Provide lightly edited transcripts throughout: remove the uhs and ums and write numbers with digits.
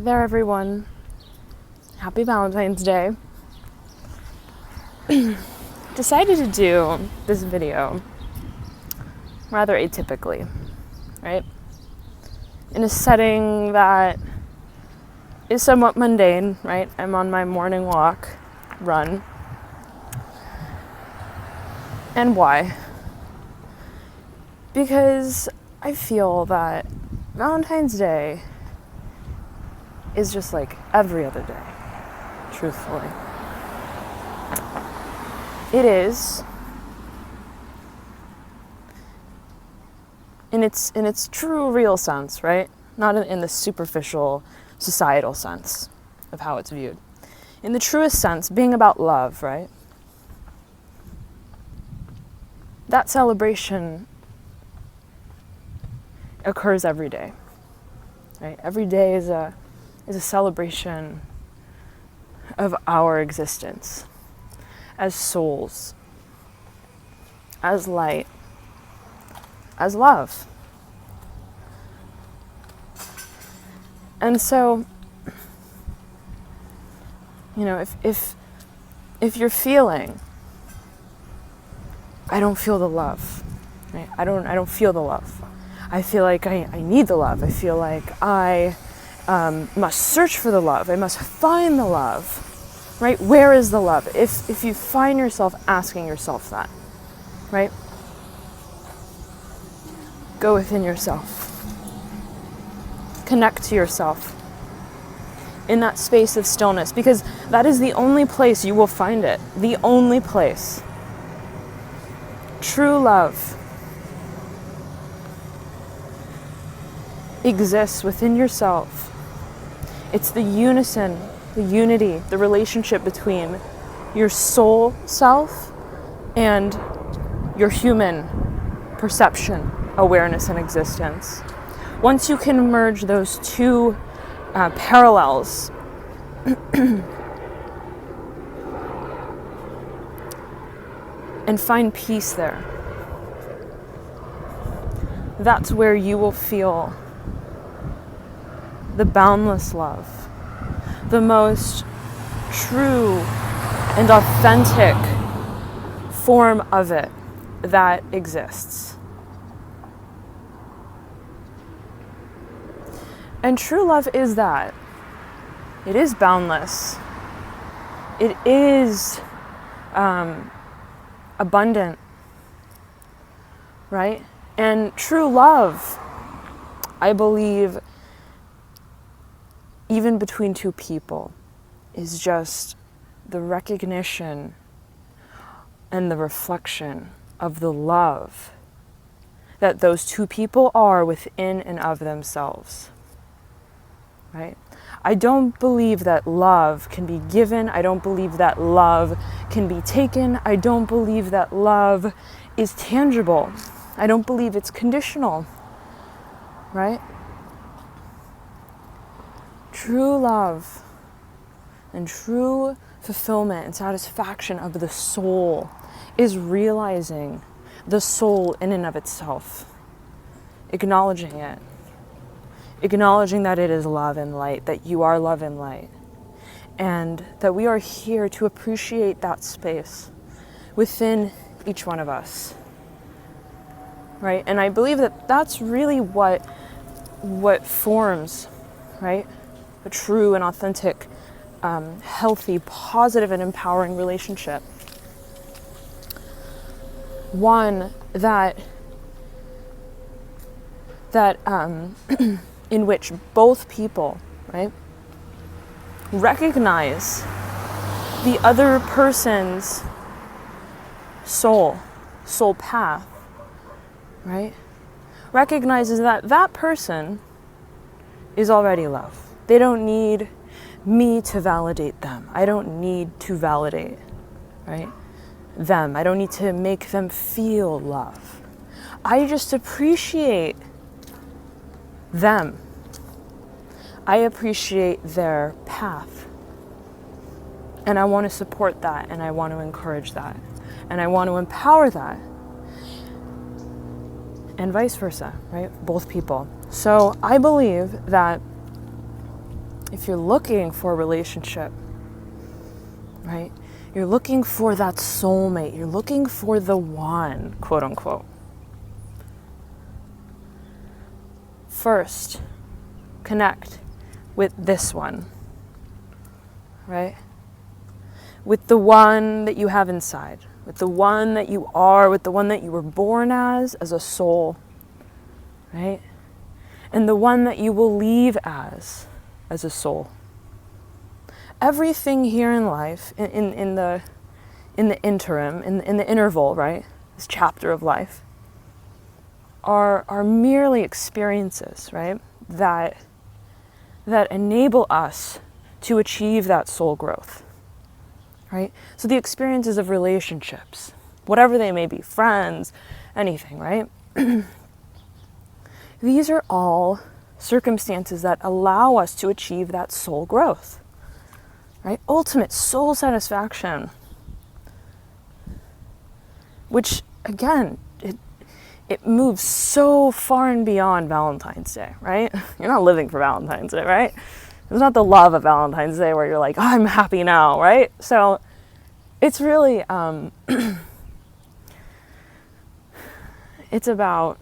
Hi there, everyone. Happy Valentine's Day. Decided to do this video rather atypically, right? In a setting that is somewhat mundane, right? I'm on my morning run. And why? Because I feel that Valentine's Day is just like every other day, truthfully. It is, in its true, real sense, right? Not in the superficial, societal sense of how it's viewed. In the truest sense, being about love, right? That celebration occurs every day, right? Every day is a celebration of our existence as souls, as light, as love. And so, you know, if you're feeling, I don't feel the love, right? I don't feel the love. I feel like I need the love. I feel like I must search for the love. I must find the love, right? Where is the love? If you find yourself asking yourself that, right? Go within yourself. Connect to yourself in that space of stillness, because that is the only place you will find it. The only place. True love exists within yourself. It's the unison, the unity, the relationship between your soul self and your human perception, awareness, and existence. Once you can merge those two parallels, and find peace there, that's where you will feel the boundless love, the most true and authentic form of it that exists. And true love is that. It is boundless. It is abundant, right? And true love, I believe, even between two people, is just the recognition and the reflection of the love that those two people are within and of themselves, right? I don't believe that love can be given. I don't believe that love can be taken. I don't believe that love is tangible. I don't believe it's conditional, right? True love and true fulfillment and satisfaction of the soul is realizing the soul in and of itself, acknowledging it, acknowledging that it is love and light, that you are love and light, and that we are here to appreciate that space within each one of us, right? And I believe that that's really what forms, right, a true and authentic, healthy, positive, and empowering relationship. One that in which both people, right, recognize the other person's soul path, right? Recognizes that that person is already love. They don't need me to validate them. I don't need to validate, right, them. I don't need to make them feel love. I just appreciate them. I appreciate their path. And I want to support that, and I want to encourage that, and I want to empower that. And vice versa, right? Both people. So I believe that if you're looking for a relationship, right? You're looking for that soulmate. You're looking for the one, quote unquote. First, connect with this one, right? With the one that you have inside, with the one that you are, with the one that you were born as a soul, right? And the one that you will leave as a soul. Everything here in life, in the interim, in the interval, right? This chapter of life, are merely experiences, right? That enable us to achieve that soul growth, right? So the experiences of relationships, whatever they may be, friends, anything, right? These are all circumstances that allow us to achieve that soul growth, right? Ultimate soul satisfaction, which again, it moves so far and beyond Valentine's Day, right? You're not living for Valentine's Day, right? It's not the love of Valentine's Day where you're like, oh, I'm happy now, right? So it's really, it's about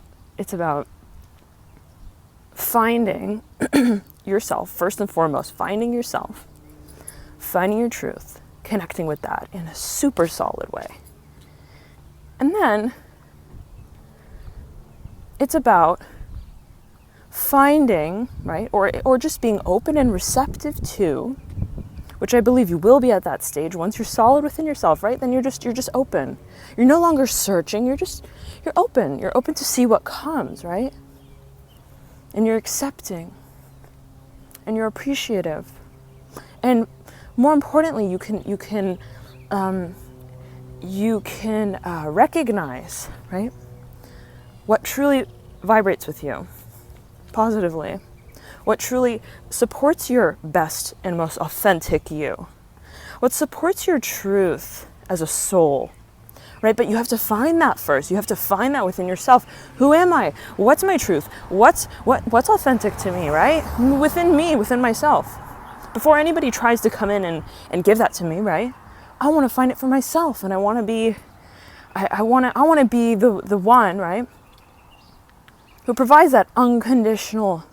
finding yourself, first and foremost, finding yourself, finding your truth, connecting with that in a super solid way. And then it's about finding, right, or just being open and receptive to, which I believe you will be at that stage once you're solid within yourself, right? Then you're just open. You're no longer searching, you're open. You're open to see what comes, right? And you're accepting. And you're appreciative. And more importantly, you can recognize, right, what truly vibrates with you positively, what truly supports your best and most authentic you, what supports your truth as a soul, right? But you have to find that first. You have to find that within yourself. Who am I? What's my truth? What's authentic to me, right? Within me, within myself. Before anybody tries to come in and give that to me, right? I want to find it for myself, and I want to be the one, right, who provides that unconditional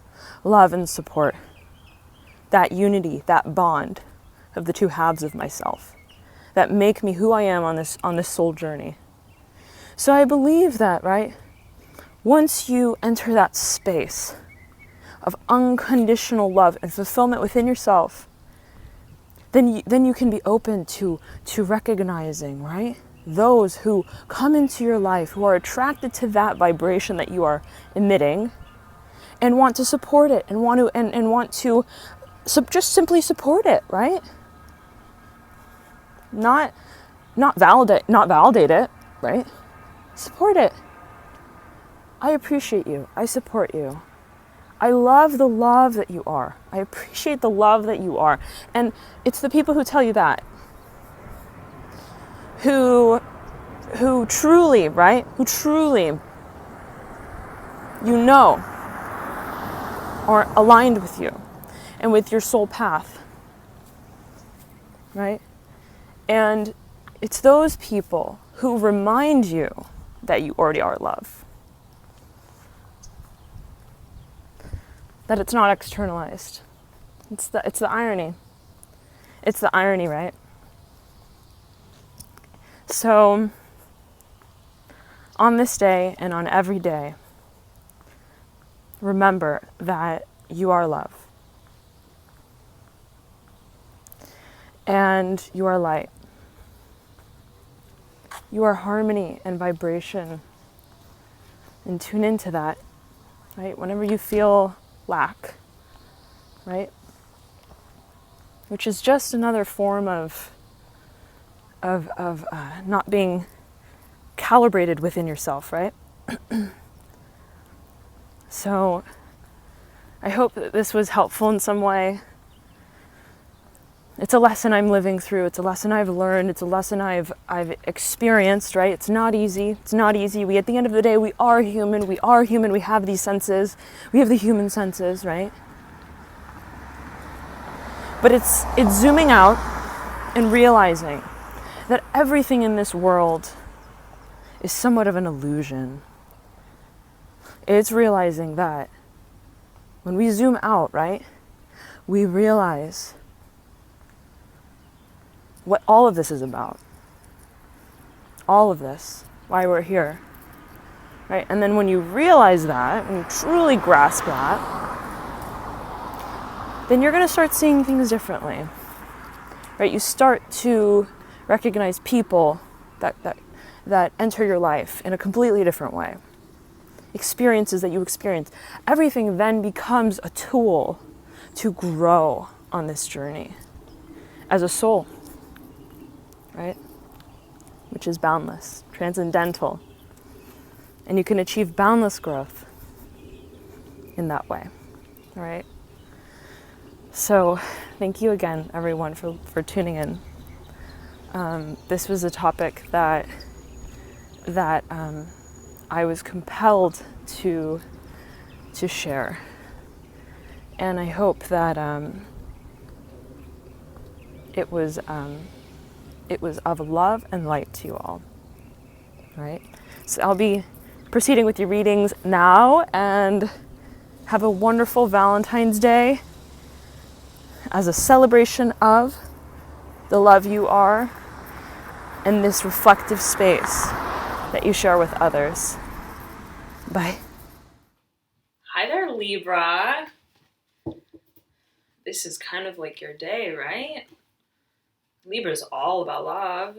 love and support, that unity, that bond of the two halves of myself that make me who I am on this soul journey. So I believe that, right, once you enter that space of unconditional love and fulfillment within yourself, then you can be open to recognizing, right, those who come into your life, who are attracted to that vibration that you are emitting and want to support it and want to just simply support it, right? Not validate it, right? Support it. I appreciate you. I support you. I love the love that you are. I appreciate the love that you are. And it's the people who tell you that who truly, right? Who truly, you know, are aligned with you and with your soul path, right? And it's those people who remind you that you already are love. That it's not externalized. It's the irony. It's the irony, right? So, on this day and on every day, remember that you are love. And you are light. You are harmony and vibration. And tune into that, right? Whenever you feel lack, right? Which is just another form of not being calibrated within yourself, right? So I hope that this was helpful in some way. It's a lesson I'm living through. It's a lesson I've learned. It's a lesson I've experienced, right? It's not easy. It's not easy. At the end of the day, we are human. We are human. We have these senses. We have the human senses, right? But it's zooming out and realizing that everything in this world is somewhat of an illusion. It's realizing that when we zoom out, right, we realize what all of this is about. All of this, why we're here, right? And then when you realize that, when you truly grasp that, then you're going to start seeing things differently, right? You start to recognize people that enter your life in a completely different way. Experiences that you experience. Everything then becomes a tool to grow on this journey as a soul, right? Which is boundless, transcendental. And you can achieve boundless growth in that way, all right? So thank you again, everyone, for tuning in. This was a topic that I was compelled to share. And I hope that it was of love and light to you all, right? So I'll be proceeding with your readings now, and have a wonderful Valentine's Day as a celebration of the love you are and this reflective space that you share with others. Bye. Hi there, Libra. This is kind of like your day, right? Libra's all about love.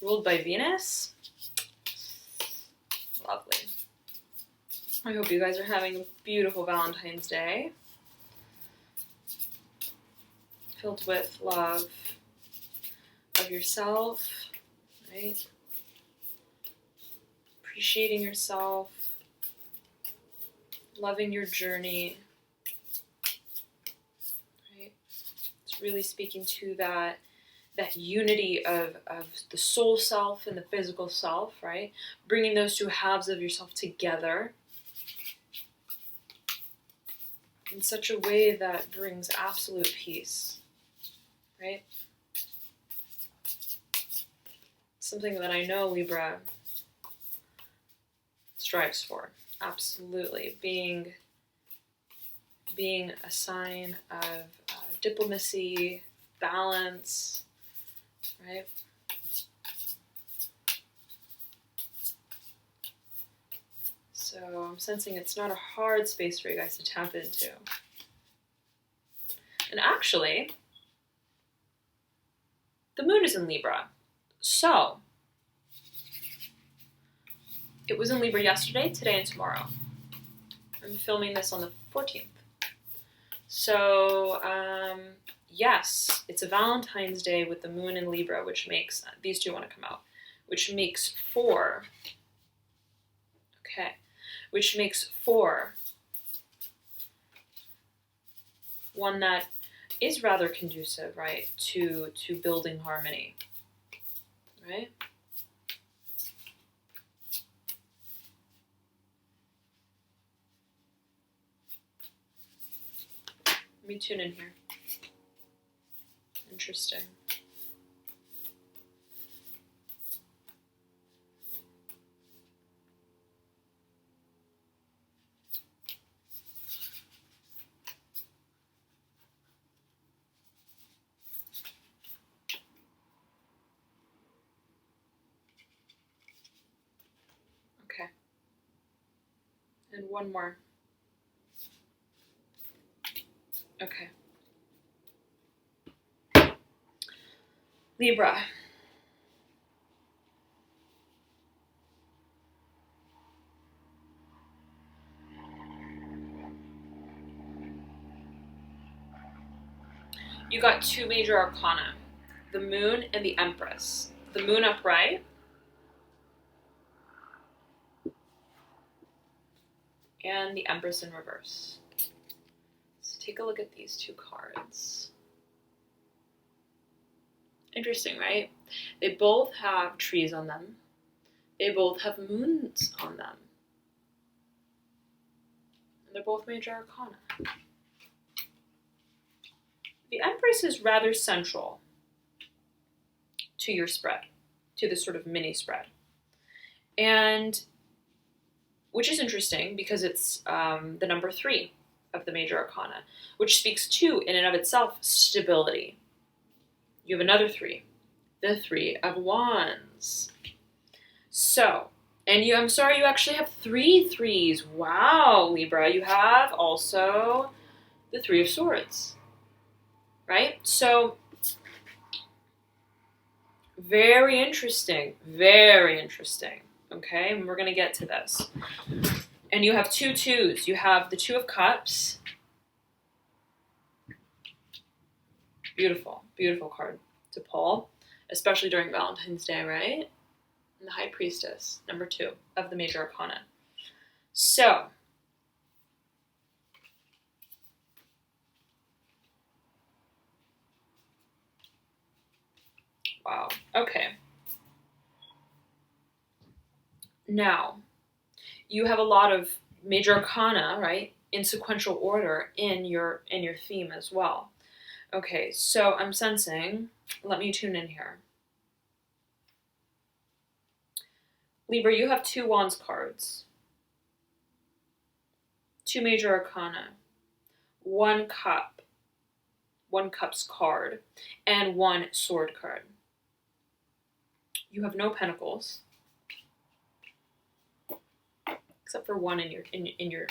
Ruled by Venus. Lovely. I hope you guys are having a beautiful Valentine's Day. Filled with love of yourself, right? Appreciating yourself. Loving your journey. Right? It's really speaking to that unity of the soul self and the physical self, right? Bringing those two halves of yourself together in such a way that brings absolute peace, right? Something that I know Libra strives for, absolutely. Being a sign of diplomacy, balance, right? So I'm sensing it's not a hard space for you guys to tap into. And actually, the moon is in Libra. So, it was in Libra yesterday, today, and tomorrow. I'm filming this on the 14th. So, yes, it's a Valentine's Day with the moon in Libra, which makes, these two want to come out, which makes four. Okay. Which makes four. One that is rather conducive, right, to building harmony, right? Let me tune in here. Interesting. Okay. And one more. Okay. Libra. You got two major arcana, the moon and the empress. The moon upright and the empress in reverse. So take a look at these two cards. Interesting, right? They both have trees on them. They both have moons on them. And they're both major arcana. The Empress is rather central to your spread, to this sort of mini spread. And which is interesting because it's the number 3 of the major arcana, which speaks to, in and of itself, stability. You have another 3, the 3 of Wands. So, and I'm sorry, you actually have 3 threes. Wow, Libra, you have also the 3 of Swords, right? So, very interesting, okay? And we're going to get to this. And you have 2 twos. You have the 2 of Cups. Beautiful, beautiful card to pull, especially during Valentine's Day, right? And the High Priestess, number 2 of the major arcana. So, wow, okay. Now, you have a lot of major arcana, right, in sequential order in your theme as well. Okay, so I'm sensing, let me tune in here. Libra, you have 2 Wands cards, 2 major arcana, 1 cup, 1 cups card, and 1 sword card. You have no pentacles, except for 1 in your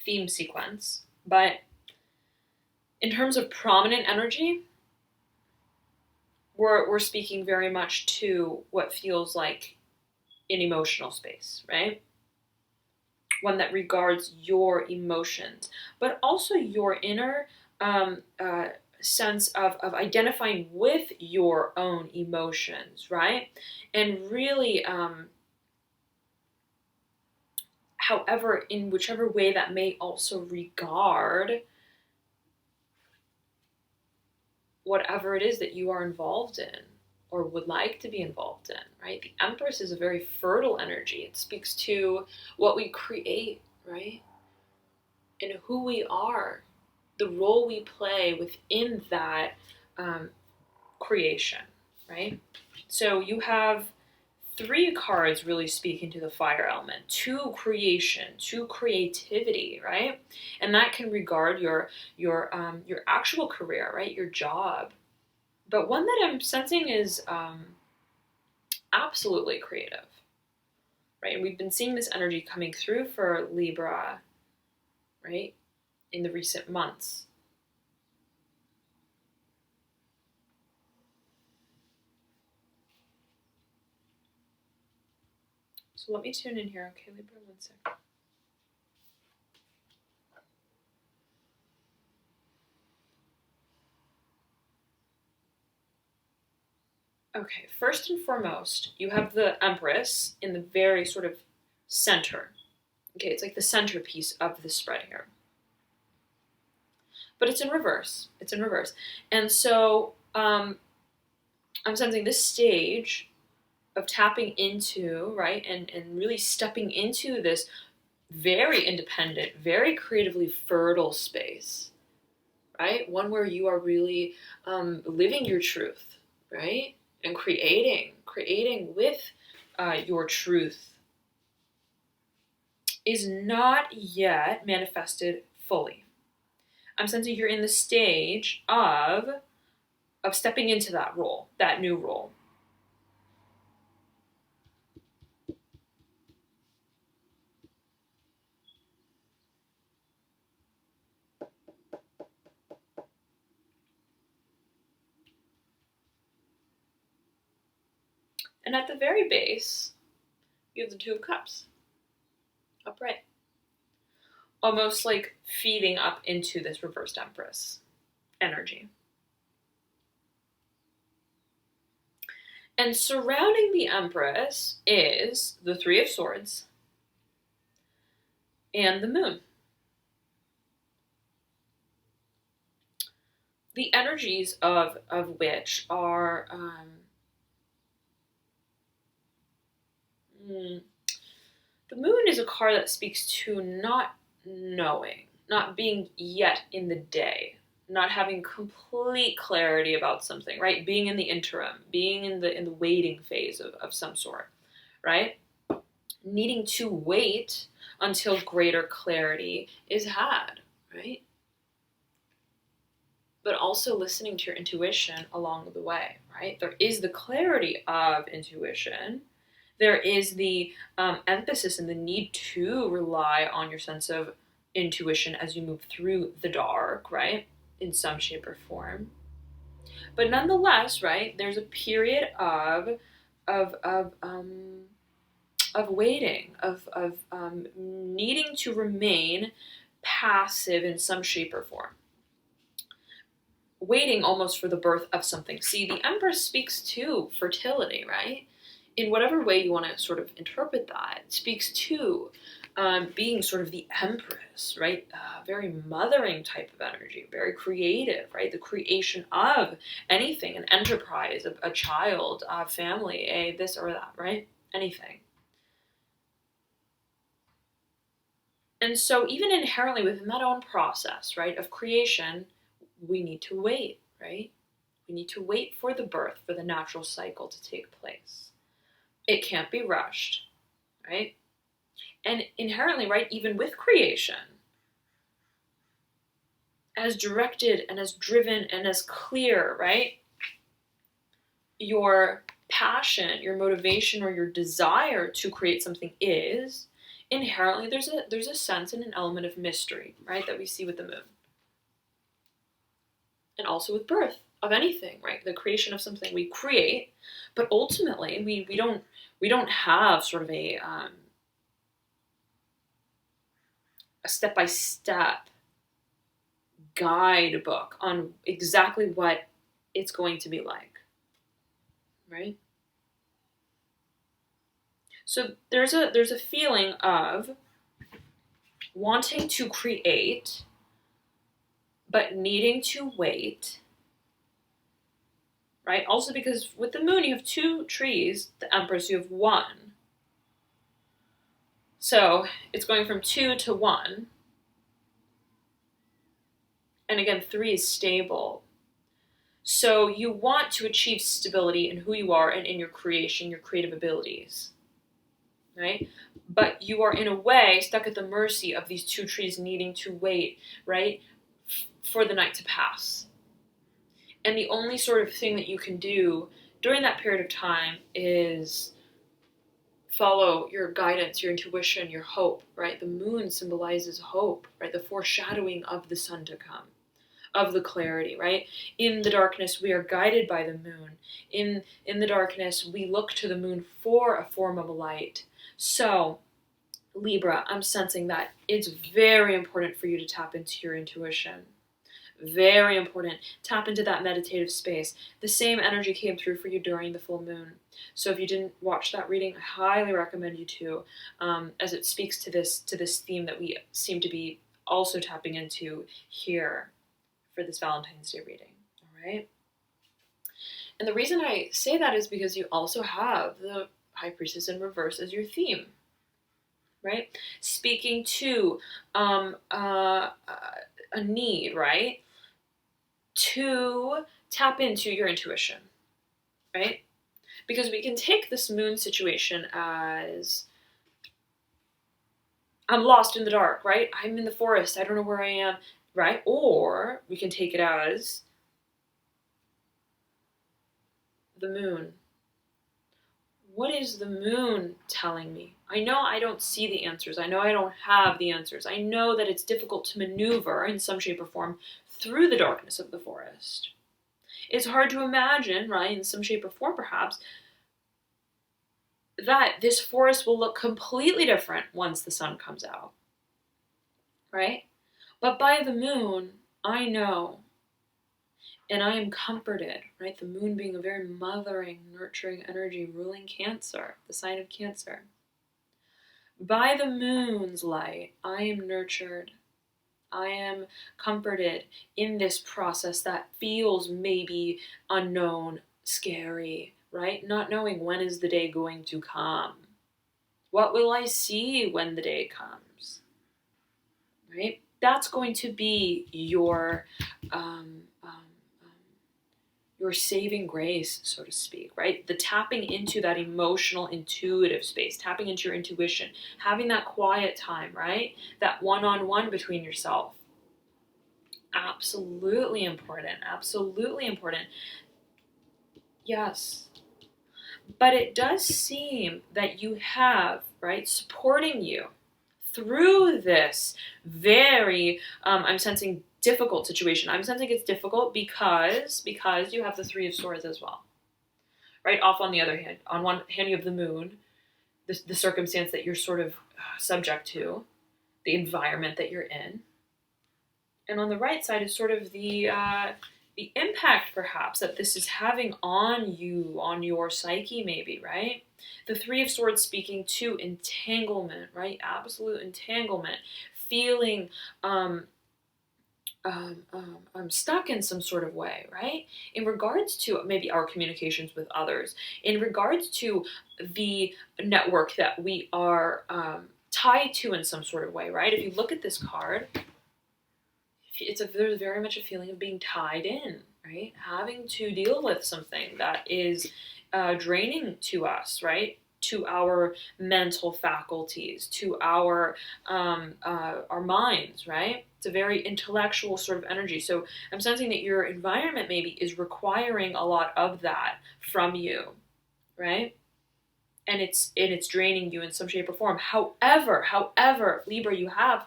theme sequence. But in terms of prominent energy, we're speaking very much to what feels like an emotional space, right? One that regards your emotions, but also your inner sense of identifying with your own emotions, right? And really, however, in whichever way that may also regard whatever it is that you are involved in or would like to be involved in, right? The Empress is a very fertile energy. It speaks to what we create, right? And who we are, the role we play within that creation, right? So you have 3 cards really speaking to the fire element, to creation, to creativity, right? And that can regard your actual career, right? Your job. But one that I'm sensing is absolutely creative, right? And we've been seeing this energy coming through for Libra, right, in the recent months. So let me tune in here. Okay, Libra, 1 second. Okay, first and foremost, you have the Empress in the very sort of center. Okay, it's like the centerpiece of the spread here. But it's in reverse. It's in reverse. And so I'm sensing this stage of tapping into, right, and really stepping into this very independent, very creatively fertile space, right? One where you are really living your truth, right? And creating with your truth is not yet manifested fully. I'm sensing you're in the stage of stepping into that role, that new role. And at the very base, you have the 2 of Cups, upright. Almost like feeding up into this reversed Empress energy. And surrounding the Empress is the 3 of Swords and the Moon. The energies of which are the Moon is a card that speaks to not knowing, not being yet in the day, not having complete clarity about something, right? Being in the interim, being in the waiting phase of some sort, right? Needing to wait until greater clarity is had, right? But also listening to your intuition along the way, right? There is the clarity of intuition. There is the emphasis and the need to rely on your sense of intuition as you move through the dark, right? In some shape or form. But nonetheless, right, there's a period of of um, of waiting, of needing to remain passive in some shape or form. Waiting almost for the birth of something. See, the Empress speaks to fertility, right? In whatever way you want to sort of interpret that, it speaks to being sort of the Empress, right? Very mothering type of energy, very creative, right? The creation of anything, an enterprise, a child, a family, a this or that, right? Anything. And so even inherently within that own process, right, of creation, we need to wait, right? We need to wait for the birth, for the natural cycle to take place. It can't be rushed, right? And inherently, right, even with creation, as directed and as driven and as clear, right, your passion, your motivation, or your desire to create something is, inherently there's a sense and an element of mystery, right, that we see with the moon. And also with birth of anything, right? The creation of something we create, but ultimately we don't have sort of a step-by-step guidebook on exactly what it's going to be like, right? So there's a feeling of wanting to create, but needing to wait, right? Also because with the moon you have two trees, the Empress you have one. So it's going from 2 to 1. And again, 3 is stable. So you want to achieve stability in who you are and in your creation, your creative abilities, right? But you are in a way stuck at the mercy of these two trees needing to wait, right, for the night to pass. And the only sort of thing that you can do during that period of time is follow your guidance, your intuition, your hope, right? The moon symbolizes hope, right? The foreshadowing of the sun to come, of the clarity, right? In the darkness, we are guided by the moon. In the darkness, we look to the moon for a form of light. So, Libra, I'm sensing that it's very important for you to tap into your intuition. Very important. Tap into that meditative space. The same energy came through for you during the full moon. So if you didn't watch that reading, I highly recommend you to, as it speaks to this theme that we seem to be also tapping into here for this Valentine's Day reading. All right. And the reason I say that is because you also have the High Priestess in reverse as your theme, right? Speaking to a need, right? To tap into your intuition, right? Because we can take this moon situation as I'm lost in the dark, right? I'm in the forest, I don't know where I am, right? Or we can take it as the moon. What is the moon telling me? I know I don't see the answers. I know I don't have the answers. I know that it's difficult to maneuver in some shape or form through the darkness of the forest. It's hard to imagine, right, in some shape or form perhaps, that this forest will look completely different once the sun comes out, right? But by the moon, I know, and I am comforted, right? The moon being a very mothering, nurturing energy ruling Cancer, the sign of Cancer. By the moon's light, I am nurtured. I am comforted in this process that feels maybe unknown, scary, right? Not knowing when is the day going to come. What will I see when the day comes, right? That's going to be your saving grace, so to speak, right? The tapping into that emotional, intuitive space, tapping into your intuition, having that quiet time, right? That one-on-one between yourself. Absolutely important. Absolutely important. Yes. But it does seem that you have, right, supporting you through this very, I'm sensing difficult situation. I'm sensing it's difficult because you have the Three of Swords as well, right? Off on the other hand, on one hand you have the Moon, the circumstance that you're sort of subject to, the environment that you're in, and on the right side is sort of the impact perhaps that this is having on you, on your psyche maybe, right? The Three of Swords speaking to entanglement, right? Absolute entanglement, feeling I'm stuck in some sort of way, right? In regards to maybe our communications with others, in regards to the network that we are tied to in some sort of way, right? If you look at this card, there's very much a feeling of being tied in, right? Having to deal with something that is draining to us, right? To our mental faculties, to our minds, right? It's a very intellectual sort of energy. So I'm sensing that your environment maybe is requiring a lot of that from you, right? And it's draining you in some shape or form. However, Libra, you have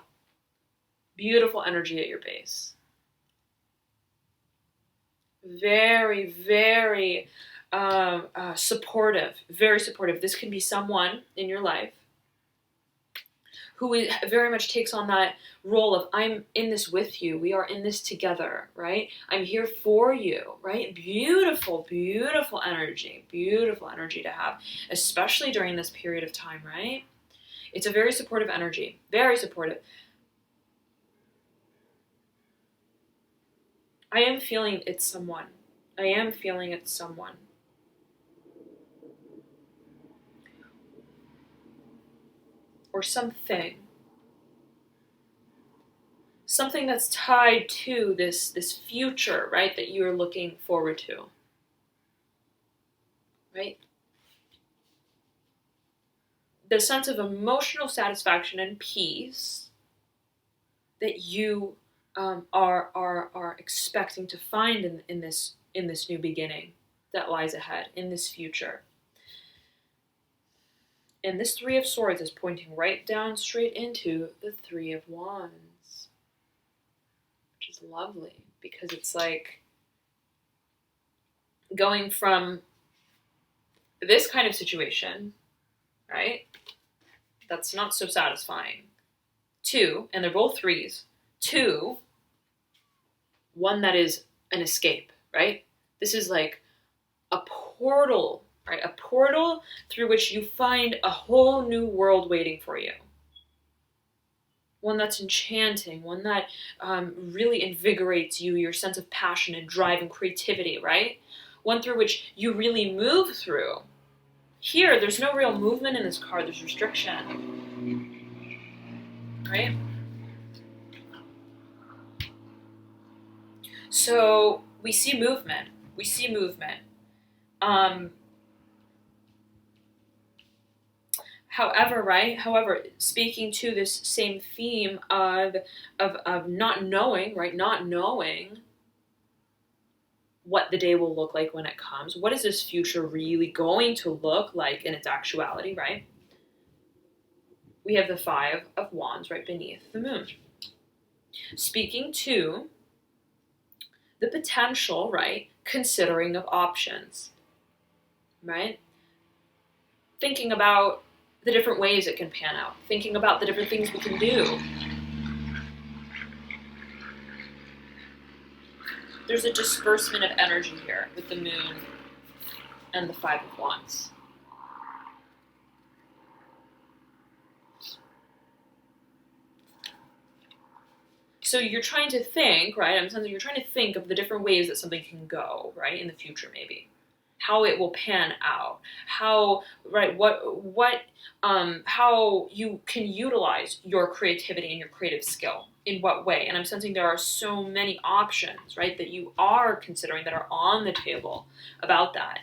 beautiful energy at your base. Very, very supportive. Very supportive. This can be someone in your life who very much takes on that role of, I'm in this with you. We are in this together, right? I'm here for you, right? Beautiful, beautiful energy. Beautiful energy to have, especially during this period of time, right? It's a very supportive energy. Very supportive. I am feeling it's someone. I am feeling it's someone. Or something. Something that's tied to this future, right, that you're looking forward to. Right? The sense of emotional satisfaction and peace that you are expecting to find in this new beginning that lies ahead, in this future. And this Three of Swords is pointing right down straight into the Three of Wands, which is lovely because it's like going from this kind of situation, right, that's not so satisfying, to, and they're both threes, to one that is an escape, right? This is like a portal, right? A portal through which you find a whole new world waiting for you. One that's enchanting, one that really invigorates you, your sense of passion and drive and creativity, right? One through which you really move through. Here, there's no real movement in this card, there's restriction, right? So we see movement. We see movement. However, speaking to this same theme of not knowing, right? Not knowing what the day will look like when it comes. What is this future really going to look like in its actuality, right? We have the Five of Wands right beneath the moon. Speaking to the potential, right? Considering of options, right? Thinking about the different ways it can pan out. Thinking about the different things we can do. There's a disbursement of energy here with the moon and the Five of Wands. So you're trying to think, right? I'm saying you're trying to think of the different ways that something can go, right? In the future, maybe. how it will pan out, how, right, how you can utilize your creativity and your creative skill in what way. And I'm sensing there are so many options, right, that you are considering, that are on the table about that.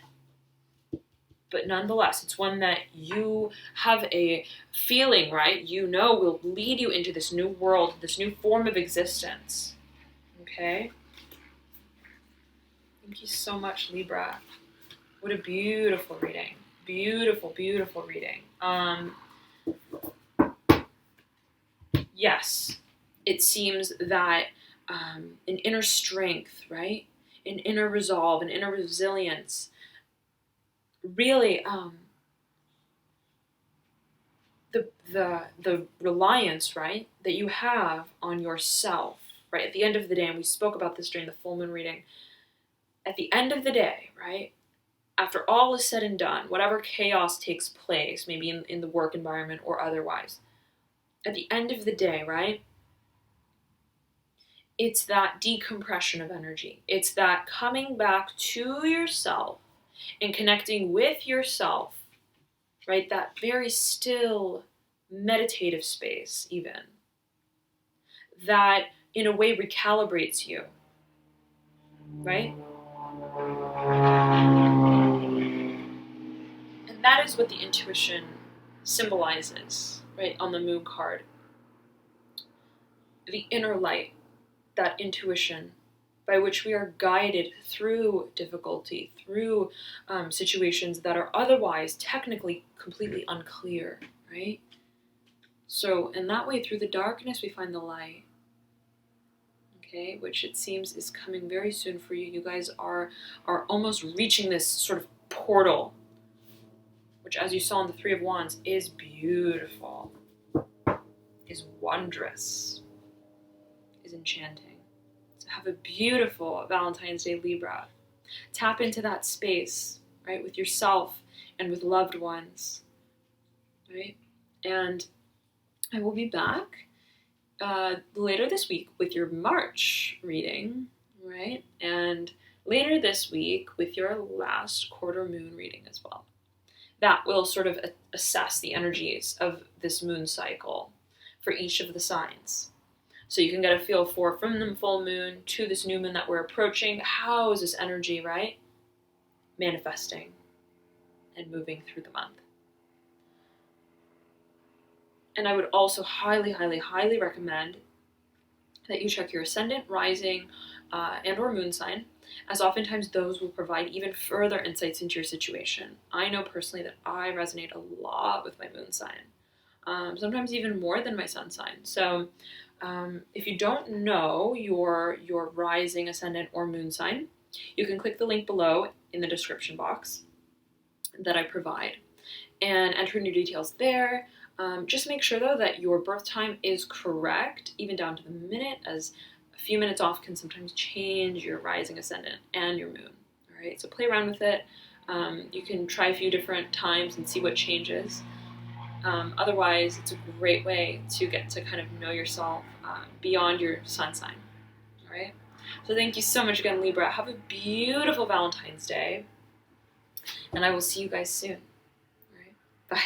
But nonetheless, it's one that you have a feeling, right, will lead you into this new world, this new form of existence. Okay? Thank you so much, Libra. What a beautiful reading. Beautiful, beautiful reading. Yes, it seems that an inner strength, right? An inner resolve, an inner resilience. Really, the reliance, right, that you have on yourself, right? At the end of the day, and we spoke about this during the full moon reading, at the end of the day, right, after all is said and done, whatever chaos takes place, maybe in the work environment or otherwise, at the end of the day, right, it's that decompression of energy. It's that coming back to yourself and connecting with yourself, right? That very still meditative space, even, that in a way recalibrates you, right? And that is what the intuition symbolizes, right, on the moon card. The inner light, that intuition by which we are guided through difficulty, through situations that are otherwise technically completely unclear, right? So in that way, through the darkness, we find the light, okay, which it seems is coming very soon for you. You guys are almost reaching this sort of portal, which, as you saw in the Three of Wands, is beautiful, is wondrous, is enchanting. So have a beautiful Valentine's Day, Libra. Tap into that space, right, with yourself and with loved ones, right? And I will be back later this week with your March reading, right? And later this week with your last quarter moon reading as well. That will sort of assess the energies of this moon cycle for each of the signs. So you can get a feel for, from the full moon to this new moon that we're approaching, how is this energy, right, manifesting and moving through the month. And I would also highly, highly, highly recommend that you check your ascendant, rising, and or moon sign, as oftentimes those will provide even further insights into your situation. I know personally that I resonate a lot with my moon sign, sometimes even more than my sun sign. So if you don't know your rising, ascendant, or moon sign, you can click the link below in the description box that I provide and enter in your details there. Just make sure, though, that your birth time is correct, even down to the minute, as a few minutes off can sometimes change your rising, ascendant, and your moon. All right, so play around with it. You can try a few different times and see what changes. Otherwise, it's a great way to get to kind of know yourself beyond your sun sign. All right, so thank you so much again, Libra. Have a beautiful Valentine's Day, and I will see you guys soon. All right, bye.